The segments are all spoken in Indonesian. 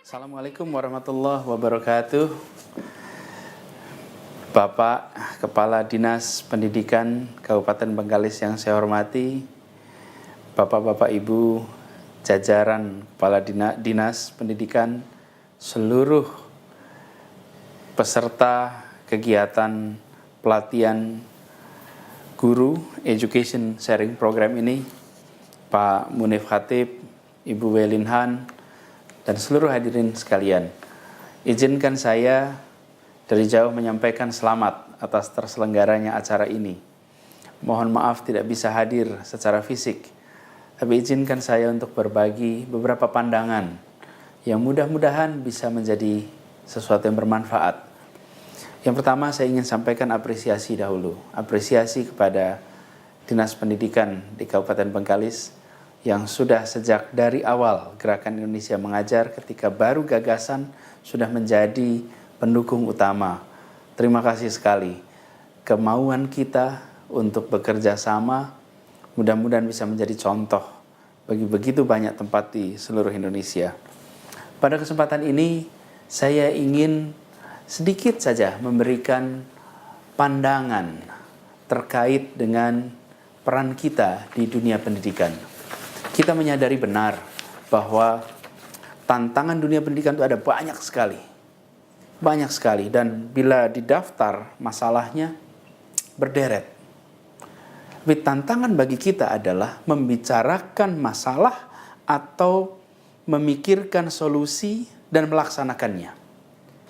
Assalamualaikum warahmatullahi wabarakatuh. Bapak Kepala Dinas Pendidikan Kabupaten Bengkalis yang saya hormati, Bapak-bapak Ibu jajaran Kepala Dinas Pendidikan, seluruh peserta kegiatan pelatihan guru Education Sharing Program ini, Pak Munif Khatib, Ibu Welinhan, dan seluruh hadirin sekalian. Izinkan saya dari jauh menyampaikan selamat atas terselenggaranya acara ini. Mohon maaf tidak bisa hadir secara fisik, tapi izinkan saya untuk berbagi beberapa pandangan yang mudah-mudahan bisa menjadi sesuatu yang bermanfaat. Yang pertama, saya ingin sampaikan apresiasi dahulu. Apresiasi kepada Dinas Pendidikan di Kabupaten Bengkalis yang sudah sejak dari awal Gerakan Indonesia Mengajar ketika baru gagasan sudah menjadi pendukung utama. Terima kasih sekali. Kemauan kita untuk bekerja sama mudah-mudahan bisa menjadi contoh bagi begitu banyak tempat di seluruh Indonesia. Pada kesempatan ini saya ingin sedikit saja memberikan pandangan terkait dengan peran kita di dunia pendidikan. Kita menyadari benar bahwa tantangan dunia pendidikan itu ada banyak sekali. Banyak sekali, dan bila didaftar masalahnya berderet. Tapi tantangan bagi kita adalah membicarakan masalah atau memikirkan solusi dan melaksanakannya.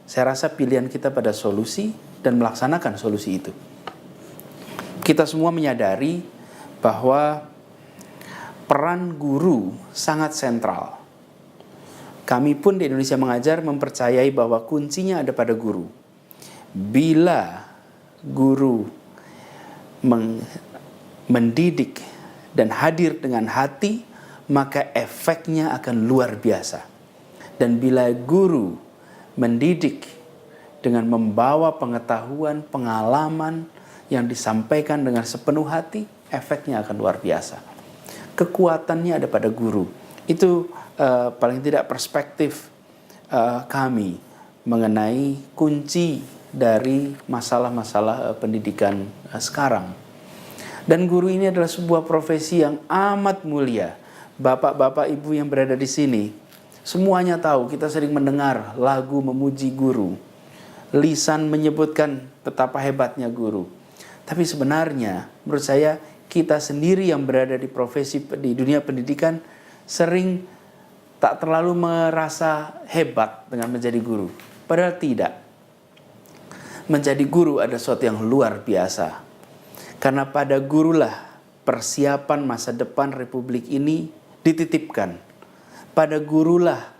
Saya rasa pilihan kita pada solusi dan melaksanakan solusi itu. Kita semua menyadari bahwa peran guru sangat sentral. Kami pun di Indonesia Mengajar mempercayai bahwa kuncinya ada pada guru. Bila guru mendidik dan hadir dengan hati, maka efeknya akan luar biasa. Dan bila guru mendidik dengan membawa pengetahuan, pengalaman yang disampaikan dengan sepenuh hati, efeknya akan luar biasa. Kekuatannya ada pada guru. Itu paling tidak perspektif kami mengenai kunci dari masalah-masalah pendidikan sekarang. Dan guru ini adalah sebuah profesi yang amat mulia. Bapak-bapak ibu yang berada di sini semuanya tahu, kita sering mendengar lagu memuji guru, lisan menyebutkan betapa hebatnya guru. Tapi sebenarnya menurut saya kita sendiri yang berada di profesi di dunia pendidikan sering tak terlalu merasa hebat dengan menjadi guru. Padahal tidak. Menjadi guru ada sesuatu yang luar biasa. Karena pada gurulah persiapan masa depan Republik ini dititipkan. Pada gurulah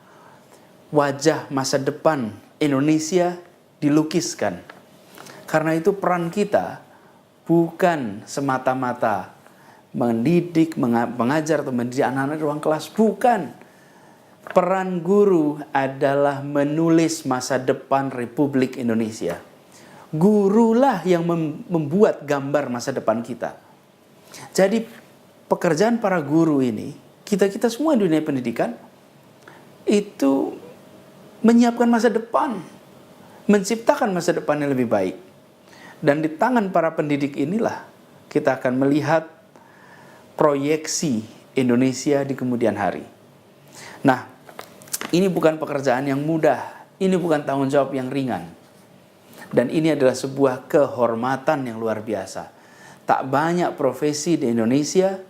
wajah masa depan Indonesia dilukiskan. Karena itu peran kita bukan semata-mata mendidik, mengajar atau mendidik anak-anak di ruang kelas. Bukan. Peran guru adalah menulis masa depan Republik Indonesia. Gurulah yang membuat gambar masa depan kita. Jadi pekerjaan para guru ini, kita semua di dunia pendidikan, itu menyiapkan masa depan. Menciptakan masa depan yang lebih baik. Dan di tangan para pendidik inilah kita akan melihat proyeksi Indonesia di kemudian hari. Nah, ini bukan pekerjaan yang mudah, ini bukan tanggung jawab yang ringan. Dan ini adalah sebuah kehormatan yang luar biasa. Tak banyak profesi di Indonesia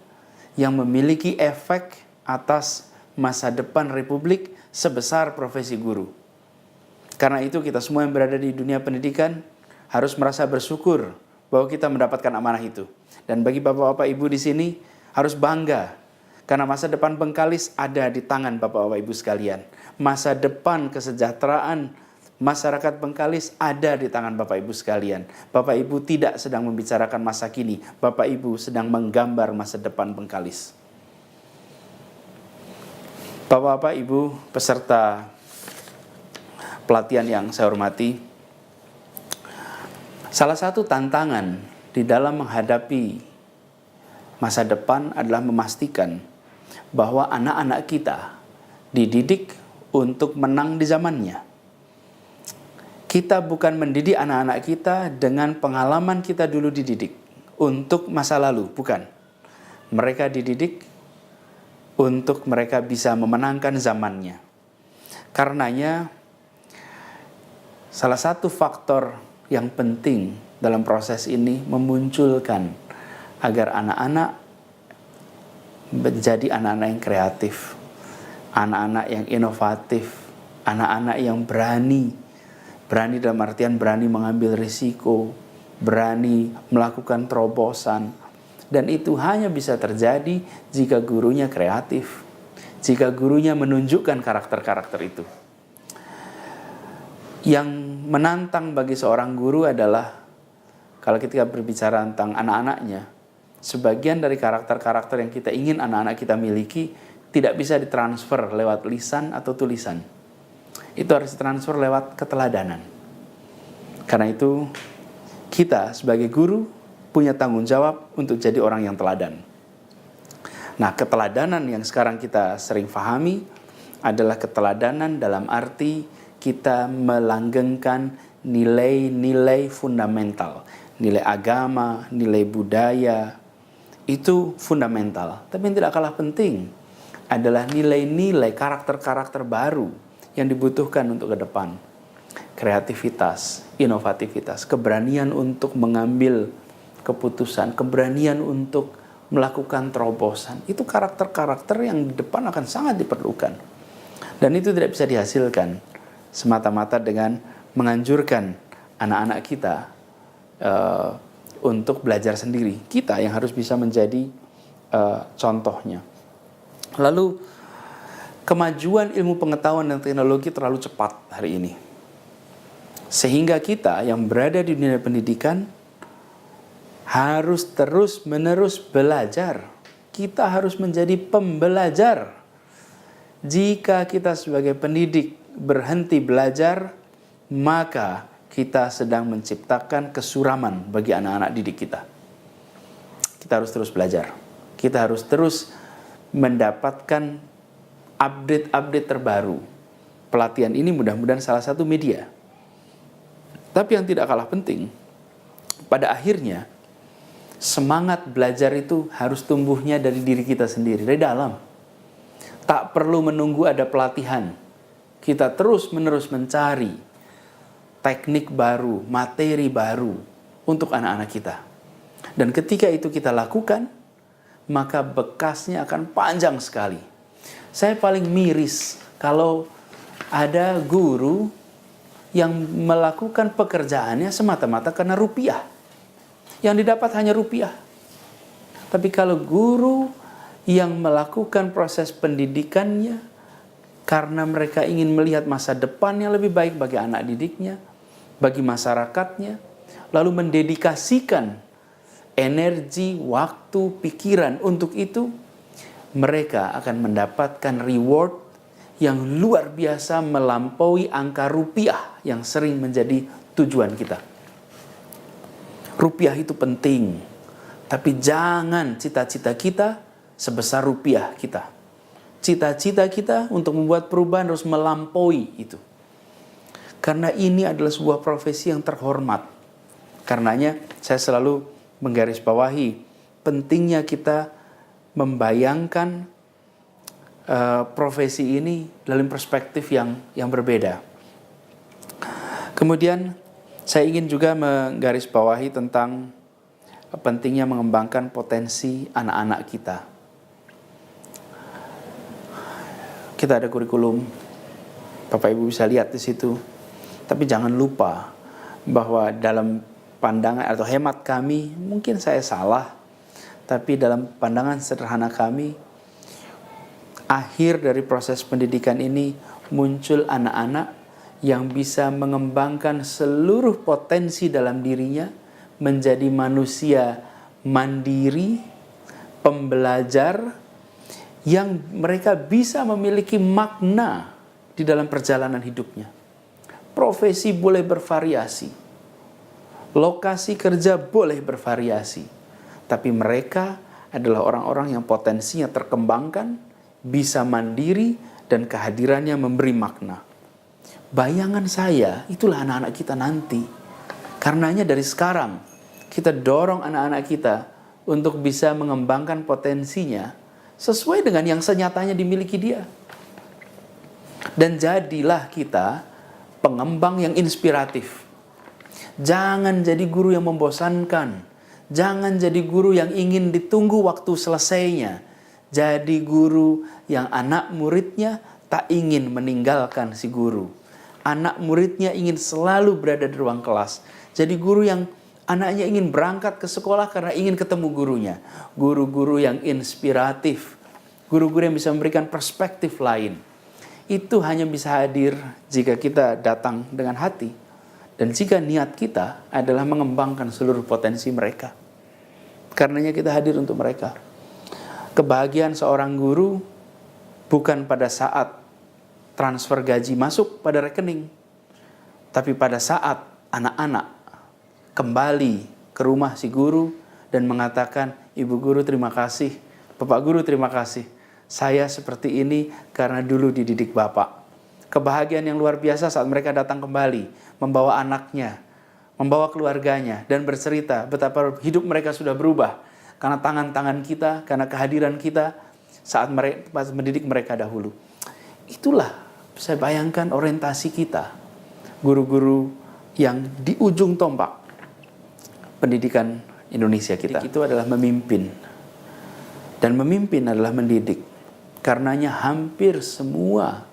yang memiliki efek atas masa depan Republik sebesar profesi guru. Karena itu kita semua yang berada di dunia pendidikan harus merasa bersyukur bahwa kita mendapatkan amanah itu. Dan bagi bapak-bapak ibu di sini harus bangga karena masa depan Bengkalis ada di tangan bapak-bapak ibu sekalian. Masa depan kesejahteraan masyarakat Bengkalis ada di tangan bapak ibu sekalian. Bapak ibu tidak sedang membicarakan masa kini, bapak ibu sedang menggambar masa depan Bengkalis. Bapak-bapak ibu peserta pelatihan yang saya hormati, salah satu tantangan di dalam menghadapi masa depan adalah memastikan bahwa anak-anak kita dididik untuk menang di zamannya. Kita bukan mendidik anak-anak kita dengan pengalaman kita dulu dididik untuk masa lalu, bukan. Mereka dididik untuk mereka bisa memenangkan zamannya. Karenanya, salah satu faktor yang penting dalam proses ini memunculkan agar anak-anak menjadi anak-anak yang kreatif, anak-anak yang inovatif, anak-anak yang berani dalam artian berani mengambil risiko, berani melakukan terobosan. Dan itu hanya bisa terjadi jika gurunya kreatif, jika gurunya menunjukkan karakter-karakter itu. Yang menantang bagi seorang guru adalah, kalau kita berbicara tentang anak-anaknya, sebagian dari karakter-karakter yang kita ingin anak-anak kita miliki tidak bisa ditransfer lewat lisan atau tulisan. Itu harus ditransfer lewat keteladanan. Karena itu, kita sebagai guru punya tanggung jawab untuk jadi orang yang teladan. Nah, keteladanan yang sekarang kita sering pahami adalah keteladanan dalam arti kita melanggengkan nilai-nilai fundamental. Nilai agama, nilai budaya, itu fundamental. Tapi yang tidak kalah penting adalah nilai-nilai karakter-karakter baru yang dibutuhkan untuk ke depan. Kreativitas, inovativitas, keberanian untuk mengambil keputusan, keberanian untuk melakukan terobosan. Itu karakter-karakter yang di depan akan sangat diperlukan. Dan itu tidak bisa dihasilkan semata-mata dengan menganjurkan anak-anak kita untuk belajar sendiri. Kita yang harus bisa menjadi contohnya. Lalu, kemajuan ilmu pengetahuan dan teknologi terlalu cepat hari ini. Sehingga kita yang berada di dunia pendidikan harus terus-menerus belajar. Kita harus menjadi pembelajar. Jika kita sebagai pendidik berhenti belajar, maka kita sedang menciptakan kesuraman bagi anak-anak didik kita. Kita harus terus belajar. Kita harus terus mendapatkan update-update terbaru. Pelatihan ini mudah-mudahan salah satu media. Tapi yang tidak kalah penting, pada akhirnya semangat belajar itu harus tumbuhnya dari diri kita sendiri, dari dalam. Tak perlu menunggu ada pelatihan. Kita terus-menerus mencari teknik baru, materi baru untuk anak-anak kita. Dan ketika itu kita lakukan, maka bekasnya akan panjang sekali. Saya paling miris kalau ada guru yang melakukan pekerjaannya semata-mata karena rupiah. Yang didapat hanya rupiah. Tapi kalau guru yang melakukan proses pendidikannya karena mereka ingin melihat masa depan yang lebih baik bagi anak didiknya, bagi masyarakatnya, lalu mendedikasikan energi, waktu, pikiran untuk itu, mereka akan mendapatkan reward yang luar biasa melampaui angka rupiah yang sering menjadi tujuan kita. Rupiah itu penting, tapi jangan cita-cita kita sebesar rupiah kita. Cita-cita kita untuk membuat perubahan harus melampaui itu. Karena ini adalah sebuah profesi yang terhormat. Karenanya saya selalu menggarisbawahi pentingnya kita membayangkan profesi ini dalam perspektif yang berbeda. Kemudian saya ingin juga menggarisbawahi tentang pentingnya mengembangkan potensi anak-anak kita. Kita ada kurikulum, Bapak Ibu bisa lihat di situ. Tapi jangan lupa bahwa dalam pandangan atau hemat kami, mungkin saya salah, tapi dalam pandangan sederhana kami, akhir dari proses pendidikan ini muncul anak-anak yang bisa mengembangkan seluruh potensi dalam dirinya menjadi manusia mandiri, pembelajar, yang mereka bisa memiliki makna di dalam perjalanan hidupnya. Profesi boleh bervariasi, lokasi kerja boleh bervariasi, tapi mereka adalah orang-orang yang potensinya terkembangkan, bisa mandiri, dan kehadirannya memberi makna. Bayangan saya, itulah anak-anak kita nanti. Karenanya dari sekarang, kita dorong anak-anak kita untuk bisa mengembangkan potensinya sesuai dengan yang senyatanya dimiliki dia. Dan jadilah kita pengembang yang inspiratif. Jangan jadi guru yang membosankan. Jangan jadi guru yang ingin ditunggu waktu selesainya. Jadi guru yang anak muridnya tak ingin meninggalkan si guru. Anak muridnya ingin selalu berada di ruang kelas. Jadi guru yang anaknya ingin berangkat ke sekolah karena ingin ketemu gurunya. Guru-guru yang inspiratif. Guru-guru yang bisa memberikan perspektif lain. Itu hanya bisa hadir jika kita datang dengan hati. Dan jika niat kita adalah mengembangkan seluruh potensi mereka. Karenanya kita hadir untuk mereka. Kebahagiaan seorang guru bukan pada saat transfer gaji masuk pada rekening, tapi pada saat anak-anak kembali ke rumah si guru dan mengatakan, "Ibu guru terima kasih, Bapak guru terima kasih. Saya seperti ini karena dulu dididik Bapak." Kebahagiaan yang luar biasa saat mereka datang kembali, membawa anaknya, membawa keluarganya, dan bercerita betapa hidup mereka sudah berubah. Karena tangan-tangan kita, karena kehadiran kita saat mereka mendidik mereka dahulu. Itulah saya bayangkan orientasi kita. Guru-guru yang di ujung tombak pendidikan Indonesia kita. Itu adalah memimpin. Dan memimpin adalah mendidik. Karenanya hampir semua,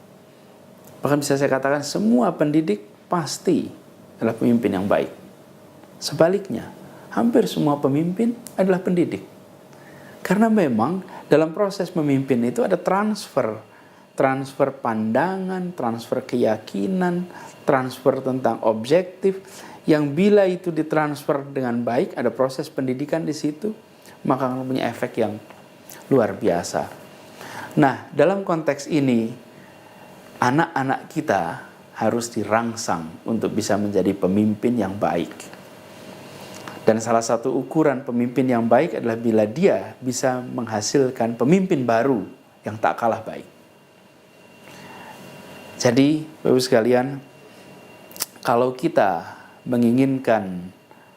bahkan bisa saya katakan semua pendidik pasti adalah pemimpin yang baik. Sebaliknya, hampir semua pemimpin adalah pendidik. Karena memang dalam proses memimpin itu ada transfer pandangan, transfer keyakinan, transfer tentang objektif, yang bila itu ditransfer dengan baik, ada proses pendidikan di situ, maka akan punya efek yang luar biasa. Nah, dalam konteks ini, anak-anak kita harus dirangsang untuk bisa menjadi pemimpin yang baik. Dan salah satu ukuran pemimpin yang baik adalah bila dia bisa menghasilkan pemimpin baru yang tak kalah baik. Jadi, Bapak-Ibu sekalian, kalau kita menginginkan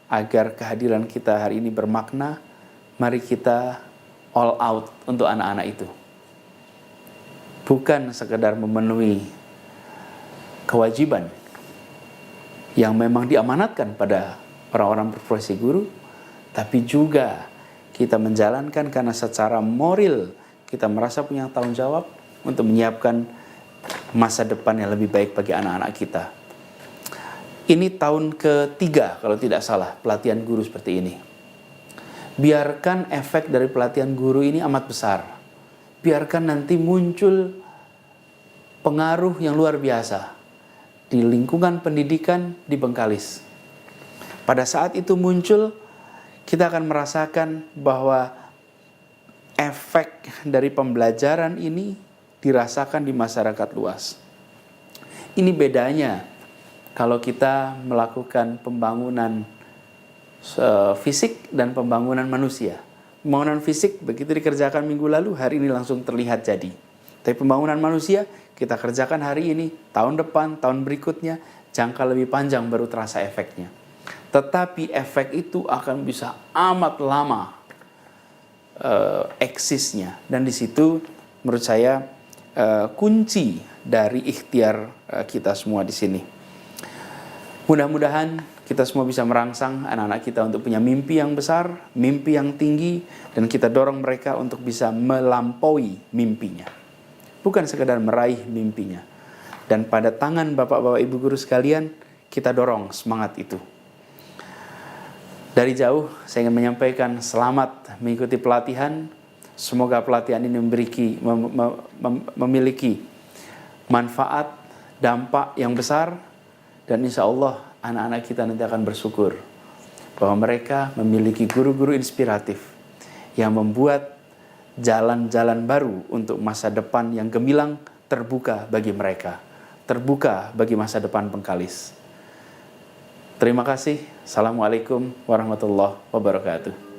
agar kehadiran kita hari ini bermakna, mari kita all out untuk anak-anak itu. Bukan sekedar memenuhi kewajiban yang memang diamanatkan pada orang-orang berprofesi guru, tapi juga kita menjalankan karena secara moral kita merasa punya tanggung jawab untuk menyiapkan masa depan yang lebih baik bagi anak-anak kita. Ini tahun ketiga kalau tidak salah pelatihan guru seperti ini. Biarkan efek dari pelatihan guru ini amat besar. Biarkan nanti muncul pengaruh yang luar biasa di lingkungan pendidikan di Bengkalis. Pada saat itu muncul, kita akan merasakan bahwa efek dari pembelajaran ini dirasakan di masyarakat luas. Ini bedanya kalau kita melakukan pembangunan fisik dan pembangunan manusia. Pembangunan fisik begitu dikerjakan minggu lalu, hari ini langsung terlihat jadi. Tapi pembangunan manusia kita kerjakan hari ini, tahun depan, tahun berikutnya, jangka lebih panjang baru terasa efeknya. Tetapi efek itu akan bisa amat lama eksisnya. Dan di situ menurut saya kunci dari ikhtiar kita semua di sini. Mudah-mudahan kita semua bisa merangsang anak-anak kita untuk punya mimpi yang besar, mimpi yang tinggi, dan kita dorong mereka untuk bisa melampaui mimpinya. Bukan sekedar meraih mimpinya. Dan pada tangan Bapak-Bapak Ibu Guru sekalian, kita dorong semangat itu. Dari jauh, saya ingin menyampaikan selamat mengikuti pelatihan. Semoga pelatihan ini memiliki manfaat, dampak yang besar. Dan insya Allah anak-anak kita nanti akan bersyukur bahwa mereka memiliki guru-guru inspiratif yang membuat jalan-jalan baru untuk masa depan yang gemilang terbuka bagi mereka. Terbuka bagi masa depan Bengkalis. Terima kasih. Assalamualaikum warahmatullahi wabarakatuh.